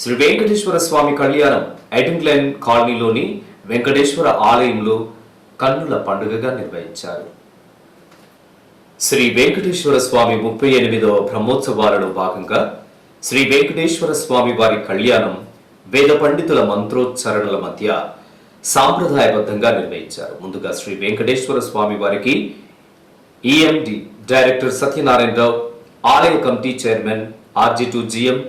శ్రీ వెంకటేశ్వర స్వామి కళ్యాణం ఐటింగ్లైన్ కాలనీలోని వెంకటేశ్వర ఆలయంలో కన్నుల పండుగగా నిర్వహించారు. శ్రీ వెంకటేశ్వర స్వామి 38వ బ్రహ్మోత్సవాలలో భాగంగా శ్రీ వెంకటేశ్వర స్వామి వారి కళ్యాణం వేద పండితుల మంత్రోచ్చరణల మధ్య సాంప్రదాయబద్ధంగా నిర్వహించారు. ముందుగా శ్రీ వెంకటేశ్వర స్వామి వారికి ఈఎండి డైరెక్టర్ సత్యనారాయణరావు, ఆలయ committee chairman RG2 GM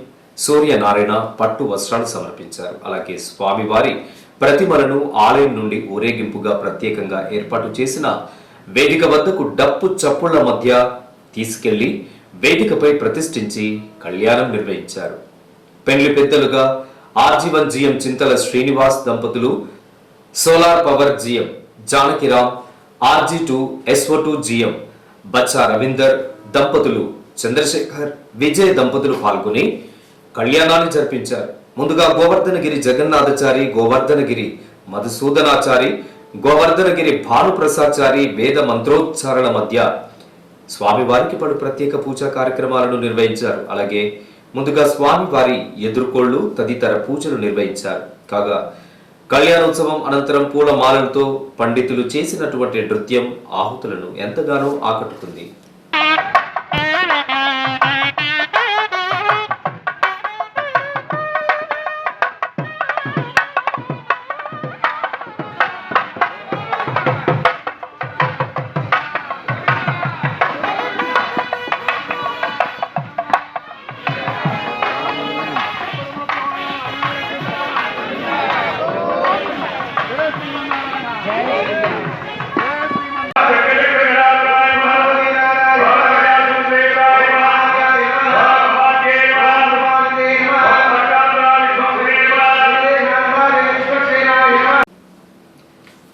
Suryanarayana పట్టు వస్త్రాలు సమర్పించారు. అలాగే స్వామివారి ప్రతిమలను ఆలయం నుండి ఊరేగింపుగా ప్రత్యేకంగా ఏర్పాటు చేసిన వేదిక వద్దకు డప్పు చప్పుళ్ల మధ్య తీసుకెళ్లి వేదికపై ప్రతిష్ఠించి కళ్యాణం నిర్వహించారు. పెళ్లి పెద్దలుగా RG1 GM చింతల శ్రీనివాస్ దంపతులు, solar power GM Janakiram, RG2 SO2 GM బచ్చా రవీందర్ దంపతులు, చంద్రశేఖర్ విజయ్ దంపతులు పాల్గొని కళ్యాణాన్ని జరిపించారు. ముందుగా గోవర్ధనగిరి జగన్నాథచారి, గోవర్ధనగిరి మధుసూదనాచారి, గోవర్ధనగిరి భానుప్రసాచారి వేద మంత్రోచ్చారణ మధ్య స్వామివారికి పలు ప్రత్యేక పూజా కార్యక్రమాలను నిర్వహించారు. అలాగే ముందుగా స్వామివారి ఎదుర్కోళ్లు తదితర పూజలు నిర్వహించారు. కాగా కళ్యాణోత్సవం అనంతరం పూల మాలలతో పండితులు చేసినటువంటి నృత్యం ఆహుతులను ఎంతగానో ఆకట్టుకుంది.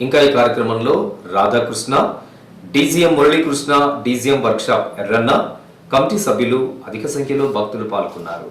ఇంకా ఈ కార్యక్రమంలో Radhakrishna, DGM Muralikrishna, DGM workshop Erranna, committee సభ్యులు, అధిక సంఖ్యలో భక్తులు పాల్గొన్నారు.